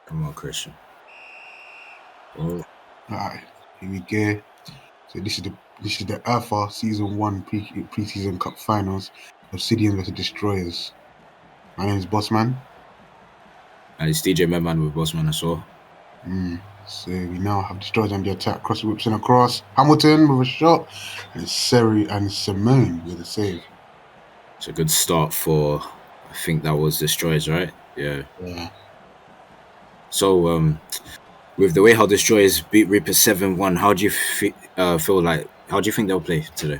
Come on, Christian. Oh, Alright, here we go. So this is the URFA Season 1 pre-season cup finals. Obsidians versus Destroyers. My name is Bossman. and it's DJ Medman with Bossman as well. So we now have Destroyers on the attack. Cross whips and across. Hamilton with a shot. And Seri and Simone with a save. It's a good start for, I think that was Destroyers, right? Yeah. So, with the way how Destroyers beat Reaper 7-1, how do you feel like? How do you think they'll play today?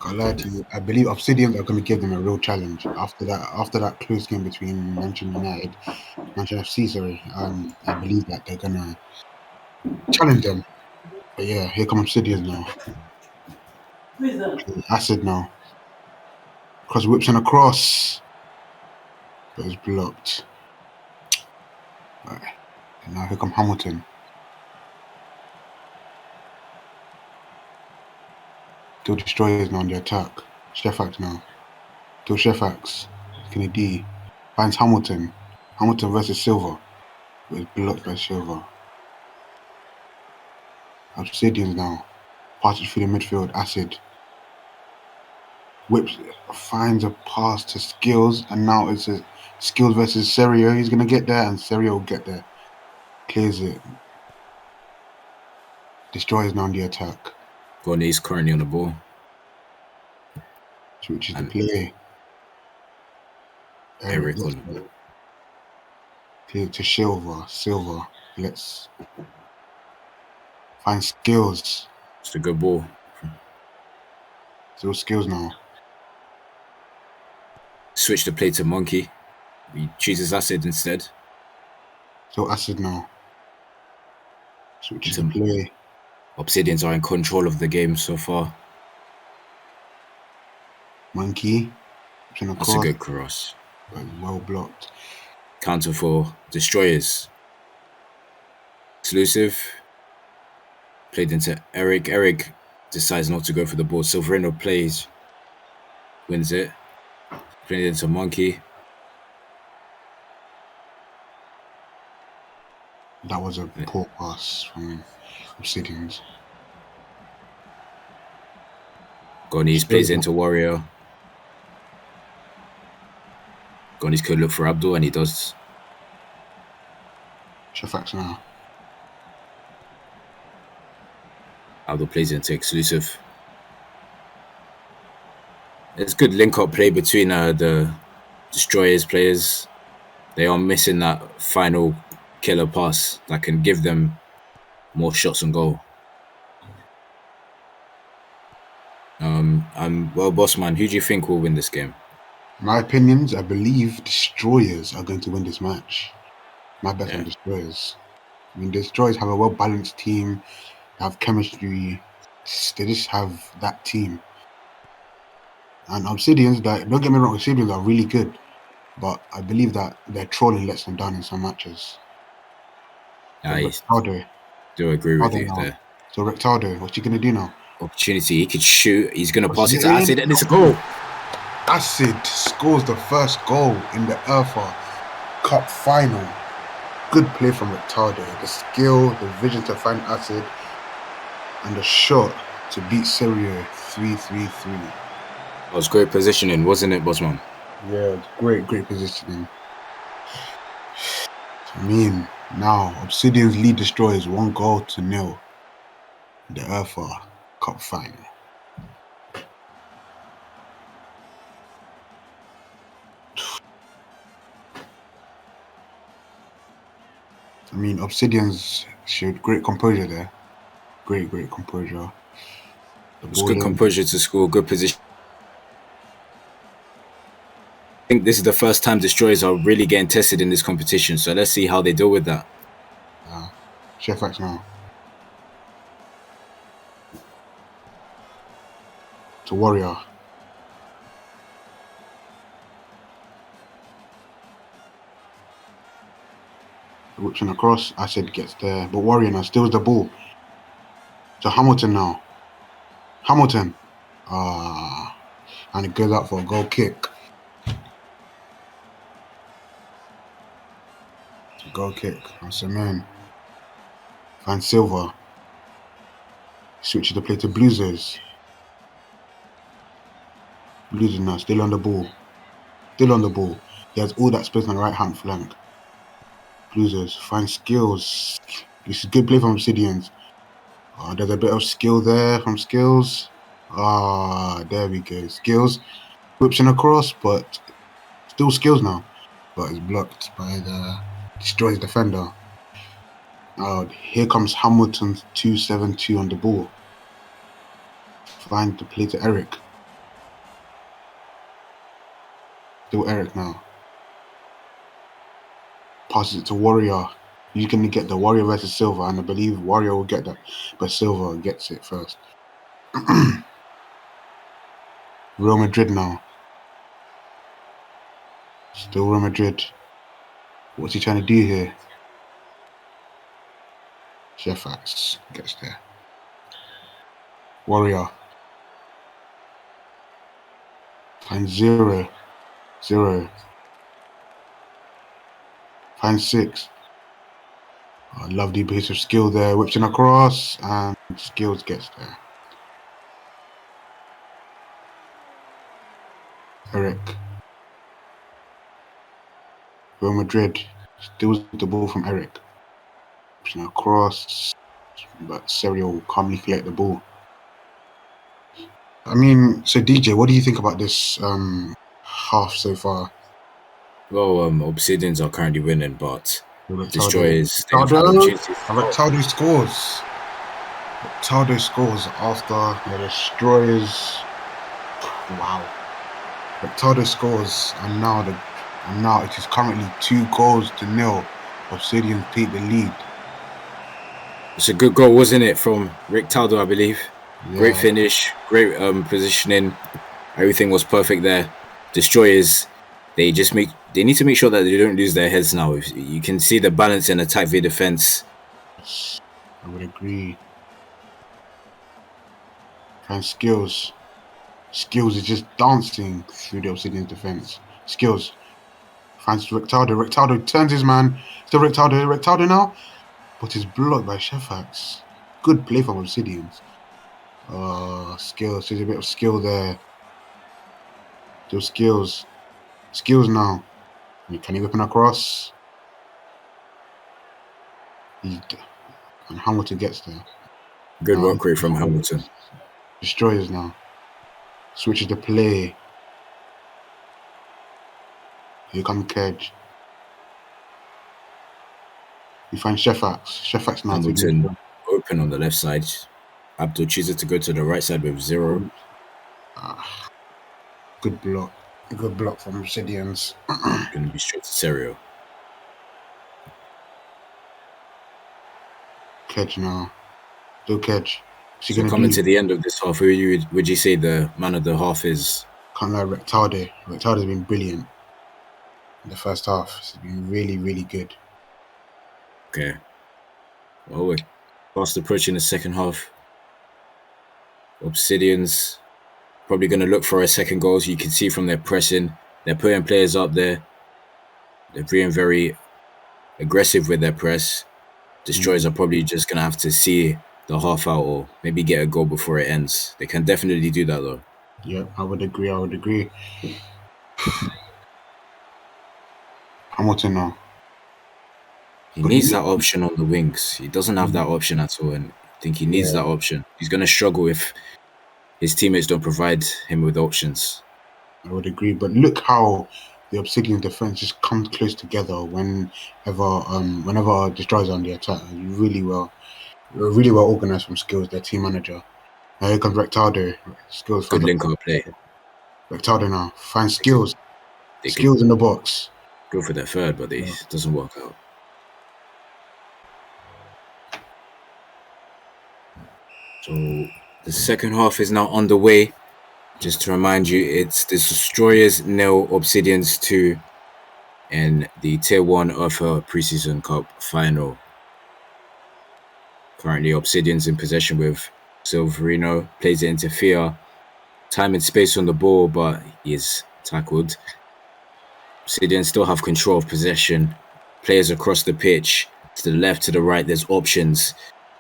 Can't lie to you. I believe Obsidians are going to give them a real challenge after that close game between Manchester FC. Sorry, I believe that they're going to challenge them. But yeah, here come Obsidians now. Acid now. Cross whips and across. But it's blocked. Right. And now here come Hamilton. Still Destroyers now on the attack. Shefax now. Still Shefax. Kennedy. Finds Hamilton. Hamilton versus Silver. But it's blocked by Silver. Obsidians now. Passes through the midfield. Acid. Whips. Finds a pass to Skills. And now it's a Skills versus Serio. He's going to get there. And Serio will get there. Clears it. Destroyers now on the attack. Gorney's currently on the ball. Switches the play. Eric on the ball. To Silver. Let's find Skills. It's a good ball. Still Skills now. Switch the play to Monkey. He chooses Acid instead. So Acid now. Switches the play. Obsidians are in control of the game so far. Monkey. That's a good cross. Well blocked. Counter for Destroyers. Exclusive. Played into Eric. Eric decides not to go for the ball. Silverino plays. Wins it. Played into Monkey. That was a poor pass from Obsidians. Gonis plays into Warrior. Gonis could look for Abdul, and he does. Shefax now. Abdul plays into Exclusive. It's good link-up play between the Destroyers players. They are missing that final killer pass that can give them more shots on goal. Well, Bossman, who do you think will win this game? My opinions, I believe Destroyers are going to win this match. My bet on Destroyers. I mean, Destroyers have a well-balanced team. They have chemistry. They just have that team. And Obsidians, don't get me wrong, Obsidians are really good. But I believe that their trolling lets them down in some matches. I do agree with you there. So Rectardo, what's he going to do now? Opportunity, he could shoot. He's going to pass it to Acid, and it's a goal. Acid scores the first goal in the URFA Cup final. Good play from Rectardo. The skill, the vision to find Acid, and the shot to beat Serio 3-3-3. That was great positioning, wasn't it, Bossman? Yeah, great positioning. I mean, now Obsidians lead Destroyers 1-0 in the URFA Cup final. I mean, Obsidians showed great composure there. Great composure. It's good composure to score, good position. I think this is the first time Destroyers are really getting tested in this competition, so let's see how they deal with that. Shefax now. To Warrior. Whips him across. Acid gets there. But Warrior now steals the ball. To Hamilton now. Hamilton. And it goes out for a goal kick. Goal kick. That's a man. Van Silva. Switches the play to Bluesers. Bluesers now, still on the ball. Still on the ball. He has all that space on the right hand flank. Bluesers find skills. This is good play from Obsidians. There's a bit of skill there from Skills. There we go. Skills whips in across, but still Skills now. But it's blocked by the Destroys defender. Here comes Hamilton's 2-7-2 on the ball. Find the play to Eric. Still Eric now. Passes it to Warrior. You can get the Warrior versus Silva, and I believe Warrior will get that, but Silva gets it first. Real Madrid now. Still Real Madrid. What's he trying to do here? Shefax gets there. Warrior. Finds 0. Finds 6. Lovely piece of skill there. Whips in across, and Skills gets there. Eric. Real Madrid steals the ball from Eric. Whips in across, but Serio will calmly collect the ball. I mean, so DJ, what do you think about this half so far? Well, Obsidians are currently winning, but Destroyers they have opportunities. Rectaldo scores. Rectaldo scores after the Destroyers. Wow. Rectaldo scores, and now it is currently 2-0. Obsidians take the lead. It's a good goal, wasn't it, from Rectaldo, I believe? Yeah. Great finish, great positioning. Everything was perfect there. Destroyers, they need to make sure that they don't lose their heads now. You can see the balance in attack v defense. I would agree. And Skills is just dancing through the Obsidian defense. Skills finds Rectaldo. Rectaldo turns his man. Still Rectaldo now, but is blocked by Shefax. Good play from Obsidians. Skills. There's a bit of skill there. Still Skills now. Can he whip him across? And Hamilton gets there. Good work rate from Hamilton. Destroyers now. Switches the play. Here comes Kedge. We find Shefax. Shefax now. Hamilton open on the left side. Abdul chooses to go to the right side with 0. Good block. Good block from Obsidians. Going to be straight to Serio. Kedge now. Still Kedge. So coming to the end of this half, who would you say the man of the half is? Can't lie, Rectaldo. Rectaldo's been brilliant in the first half. It's been really, really good. Okay. Well, we're fast approaching the second half. Obsidians probably going to look for a second goal. So you can see from their pressing, they're putting players up there. They're being very aggressive with their press. Destroyers are probably just going to have to see the half out or maybe get a goal before it ends. They can definitely do that though. Yeah, I would agree. Hamilton now. He needs that option on the wings. He doesn't have that option at all, and I think he needs that option. He's going to struggle if his teammates don't provide him with options. I would agree, but look how the Obsidian defense just comes close together whenever Destroyers are on the attack. Really well organized from Skills, their team manager. Now here comes Rectaldo. Skills. Good link-up play. Rectaldo now finds Skills. Skills in the box. Go for their third, but it doesn't work out. So the second half is now underway. Just to remind you, it's the Destroyers 0, Obsidians 2 in the Tier 1 URFA Preseason Cup final. Currently, Obsidians in possession with Silverino. Plays it into Fia. Time and space on the ball, but he is tackled. Obsidians still have control of possession. players across the pitch, to the left, to the right. There's options.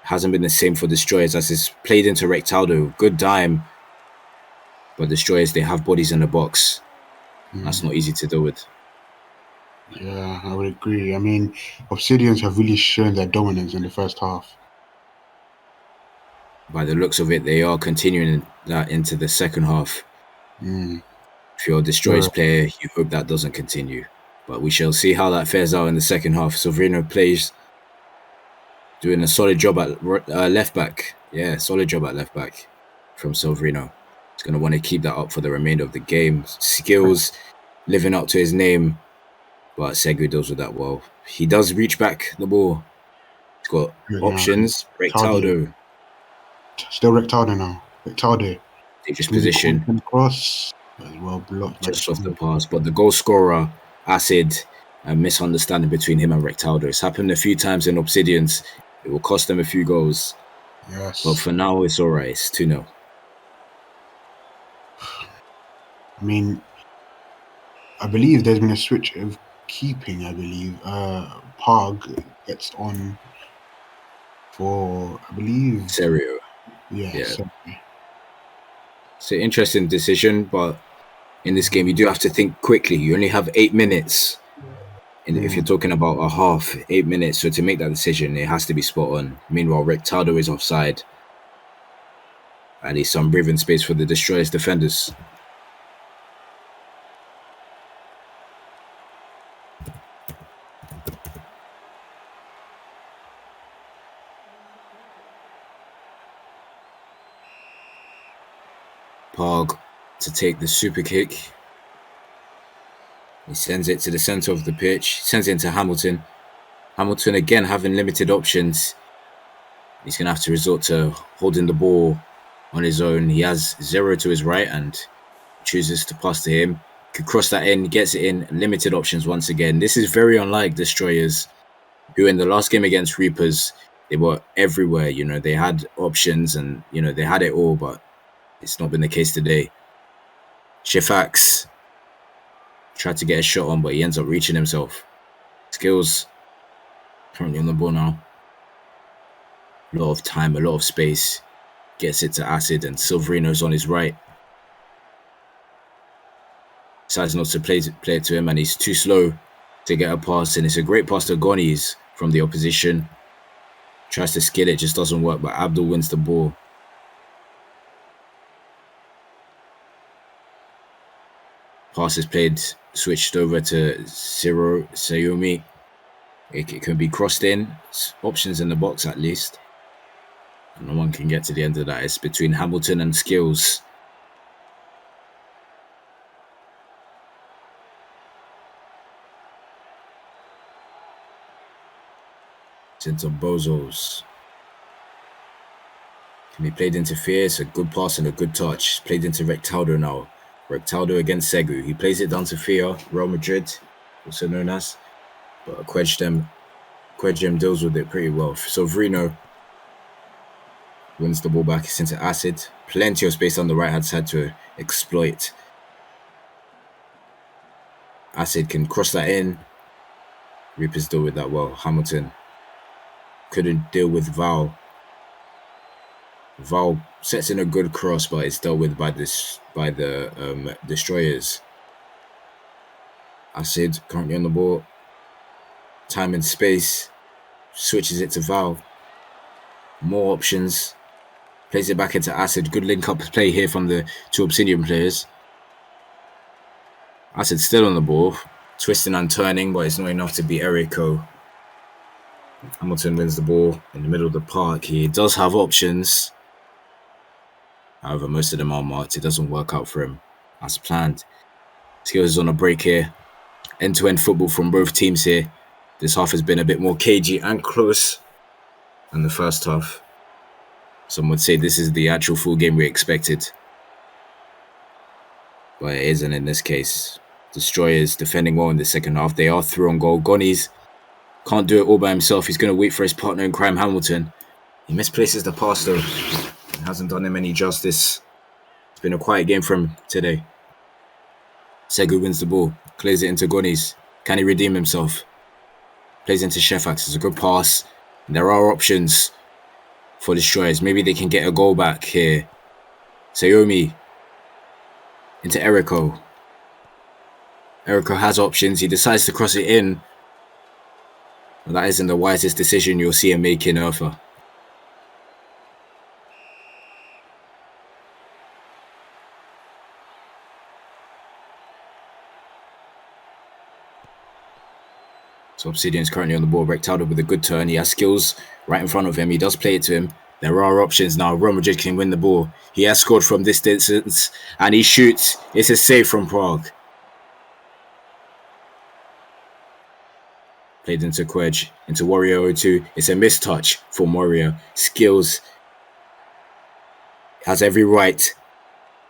Hasn't been the same for Destroyers as it's played into Rectaldo. Good dime. But Destroyers, they have bodies in the box. That's not easy to deal with. Yeah, I would agree. I mean, Obsidians have really shown their dominance in the first half. By the looks of it, they are continuing that into the second half. If you're a Destroyers player, you hope that doesn't continue. But we shall see how that fares out in the second half. Sovrino plays, doing a solid job at left back. Yeah, solid job at left back from Sovrino. He's going to want to keep that up for the remainder of the game. Skills living up to his name, but Segu deals with that well. He does reach back the ball. He's got options. Rectaldo. Still Rectaldo now. Rectaldo. Dangerous position. Cross. Well blocked. Just off the pass. But the goal scorer, Acid, a misunderstanding between him and Rectaldo. It's happened a few times in Obsidians. It will cost them a few goals. Yes. But for now, it's all right. It's 2-0. I mean, I believe there's been a switch of keeping, I believe. Pog gets on for, I believe... Serio. Yeah. It's an interesting decision, but in this game, you do have to think quickly. You only have 8 minutes. And if you're talking about a half, 8 minutes. So to make that decision, it has to be spot on. Meanwhile, Rectaldo is offside. At least some breathing space for the Destroyers defenders. Pog to take the super kick. He sends it to the centre of the pitch. Sends it into Hamilton. Hamilton again having limited options. He's going to have to resort to holding the ball on his own. He has 0 to his right and chooses to pass to him. Could cross that in, gets it in. Limited options once again. This is very unlike Destroyers, who in the last game against Reapers, they were everywhere. You know, they had options and, you know, they had it all, but it's not been the case today. Shifax tried to get a shot on, but he ends up reaching himself. Skills currently on the ball now. A lot of time, a lot of space. Gets it to Acid and Silverino's on his right. Decides not to play it to him and he's too slow to get a pass. And it's a great pass to Gonis from the opposition. Tries to skid it, just doesn't work, but Abdul wins the ball. Pass is played, switched over to Sayumi. It can be crossed in. Options in the box at least. No one can get to the end of that. It's between Hamilton and Skills. It's into Bozos. Can be played into Fierce. A good pass and a good touch. Played into Rectaldo now. Rectaldo against Segu. He plays it down to Fia, Real Madrid, also known as. But Quedgem deals with it pretty well. So Vrino wins the ball back. It's into Acid. Plenty of space on the right hand side to exploit. Acid can cross that in. Reapers deal with that well. Hamilton couldn't deal with Val. Val sets in a good cross, but it's dealt with by the Destroyers. Acid currently on the ball. Time and space. Switches it to Val. More options. Plays it back into Acid. Good link-up play here from the two Obsidian players. Acid still on the ball. Twisting and turning, but it's not enough to beat Eriko. Hamilton wins the ball in the middle of the park. He does have options. However, most of them are marked. It doesn't work out for him as planned. Skills is on a break here. End-to-end football from both teams here. This half has been a bit more cagey and close than the first half. Some would say this is the actual full game we expected. But it isn't in this case. Destroyers defending well in the second half. They are through on goal. Gonis can't do it all by himself. He's going to wait for his partner in crime, Hamilton. He misplaces the pass though. It hasn't done him any justice. It's been a quiet game for him today. Segu wins the ball. Clears it into Gonis. Can he redeem himself? Plays into Shefax. It's a good pass. And there are options for destroyers. Maybe they can get a goal back here. Sayomi into Eriko. Eriko has options. He decides to cross it in. Well, that isn't the wisest decision you'll see him make in URFA. So Obsidian's currently on the ball. Rectaldo with a good turn. He has skills right in front of him. He does play it to him. There are options now. Real Madrid can win the ball. He has scored from this distance and he shoots. It's a save from Prague. Played into Quedge, into Warrior 02. It's a mistouch for Warrior. Skills has every right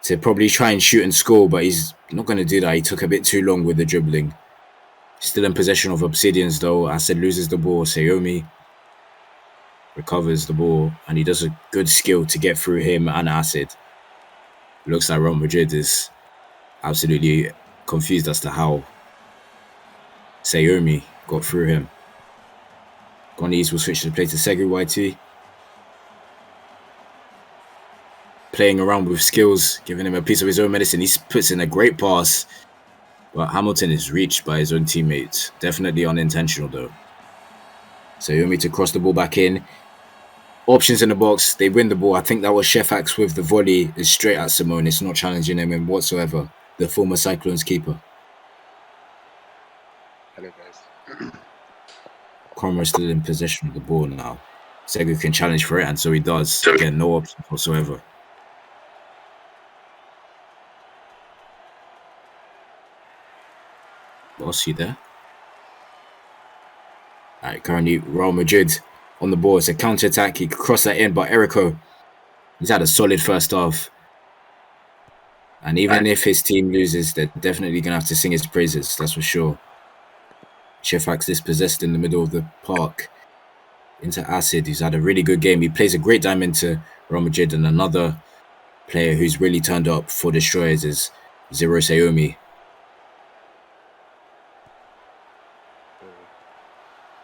to probably try and shoot and score, but he's not going to do that. He took a bit too long with the dribbling. Still in possession of Obsidians though. Acid loses the ball. Sayomi recovers the ball and he does a good skill to get through him and Acid. Looks like Real Madrid is absolutely confused as to how Sayomi got through him. Gonis will switch to play to Segu YT. Playing around with skills, giving him a piece of his own medicine. He puts in a great pass. But Hamilton is reached by his own teammates. Definitely unintentional though. Sayomi to cross the ball back in. Options in the box. They win the ball. I think that was Shefax with the volley. Is straight at Simone. It's not challenging him in whatsoever. The former Cyclones keeper. Hello, guys. Cromer is still in possession of the ball now. Segu can challenge for it, and so he does. Again, no options whatsoever. Boss, you there? Alright, currently Real Madrid on the ball. It's a counter-attack. He could cross that in, but Eriko, he's had a solid first half. And even if his team loses, they're definitely going to have to sing his praises, that's for sure. Shefax dispossessed in the middle of the park. Into Acid, who's had a really good game. He plays a great time into Real Madrid, and another player who's really turned up for Destroyers is Zero Sayomi.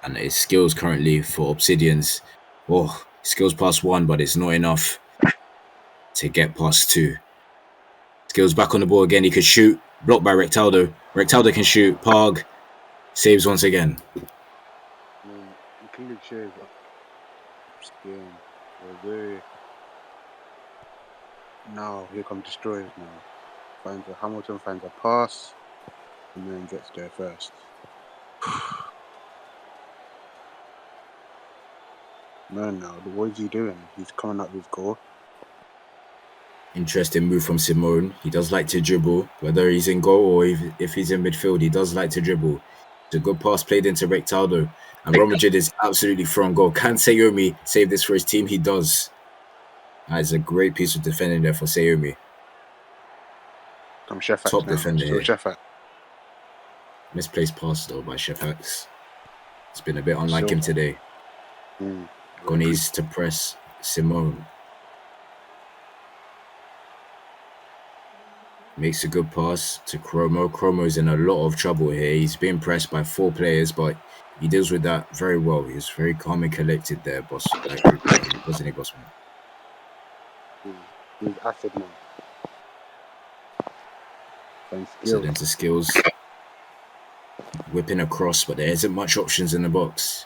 And his skills currently for Obsidians. Oh, skills past 1, but it's not enough to get past 2. Skills back on the ball again. He could shoot. Blocked by Rectaldo. Rectaldo can shoot. Parg saves once again. You clearly shows this game. Very... Now, here come Destroyers now. Hamilton finds a pass and then gets there first. Man, now, what is he doing? He's coming up with goal. Interesting move from Simone. He does like to dribble, whether he's in goal or if he's in midfield, he does like to dribble. It's a good pass played into Rectaldo. And Real Madrid is absolutely from goal. Can Sayomi save this for his team? He does. That is a great piece of defending there for Sayomi. Top defender here. Misplaced pass though by Shefax. It's been a bit unlike him today. Gonis to press Simone. Makes a good pass to Chromo. Chromo's in a lot of trouble here. He's being pressed by 4 players, but he deals with that very well. He's very calm and collected there, boss. Wasn't he, boss man? He's Acid now. Set into skills. Whipping across, but there isn't much options in the box.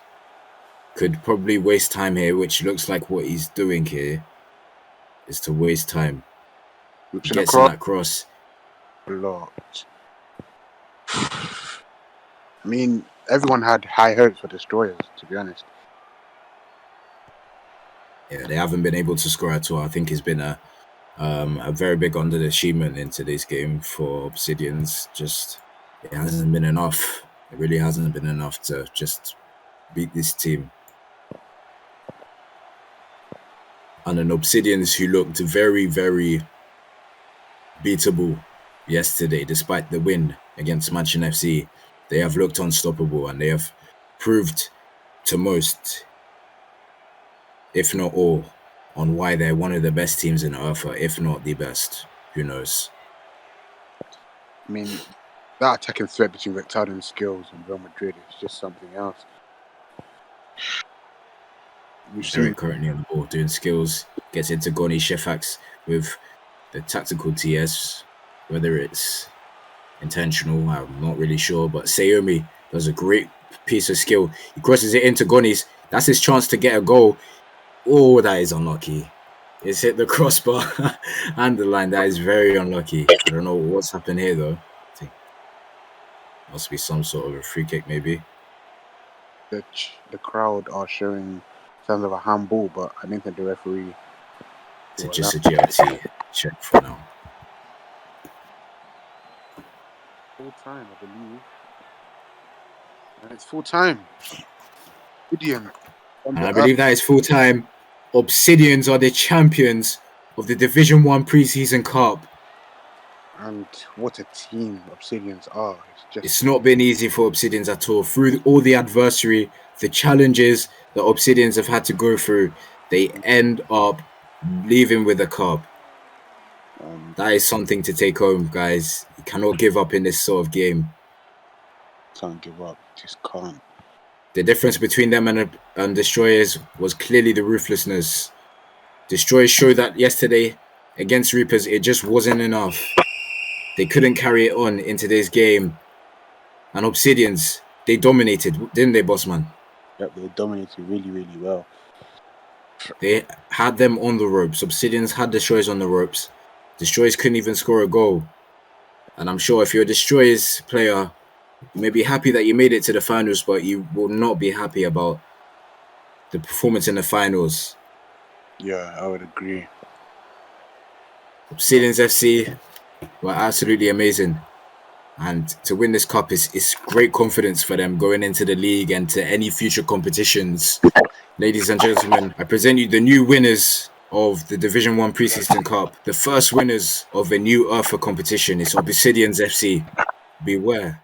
Could probably waste time here, which looks like what he's doing here is to waste time. He gets in that cross. Blocked. I mean, everyone had high hopes for Destroyers, to be honest. Yeah, they haven't been able to score at all. I think it's been a very big underachievement in today's game for Obsidians. Just, it hasn't been enough. It really hasn't been enough to just beat this team. And an Obsidians who looked very, very beatable yesterday, despite the win against Manchester FC. They have looked unstoppable and they have proved to most, if not all, on why they're one of the best teams in URFA, if not the best. Who knows? I mean, that attacking threat between Rectaldo and Skills and Real Madrid is just something else. We've Very seen currently on the ball, doing skills. Gets into Goni Shefax with the tactical TS, whether it's intentional, I'm not really sure. But Sayomi does a great piece of skill. He crosses it into Gonis. That's his chance to get a goal. Oh, that is unlucky. It's hit the crossbar and the line. That is very unlucky. I don't know what's happened here, though. I think must be some sort of a free kick, maybe. the crowd are showing signs of a handball, but I don't think the referee. It's just a GRT check for now. Full time, I believe. And it's full time. Obsidian. And I believe that is full time. Obsidians are the champions of the Division 1 preseason cup. And what a team Obsidians are. It's not been easy for Obsidians at all. Through all the adversity, the challenges that Obsidians have had to go through, they end up leaving with a cup. That is something to take home, guys. You cannot give up in this sort of game. Can't give up. Just can't. The difference between them and Destroyers was clearly the ruthlessness. Destroyers showed that yesterday against Reapers, it just wasn't enough. They couldn't carry it on into this game. And Obsidians, they dominated, didn't they, Bossman? Yep, they dominated really, really well. They had them on the ropes. Obsidians had Destroyers on the ropes. Destroyers couldn't even score a goal. And I'm sure if you're a Destroyers player, you may be happy that you made it to the finals, but you will not be happy about the performance in the finals. Yeah, I would agree. Obsidians FC were absolutely amazing. And to win this cup is great confidence for them going into the league and to any future competitions. Ladies and gentlemen, I present you the new winners of the Division 1 Preseason Cup. The first winners of a new URFA competition is Obsidians FC. Beware.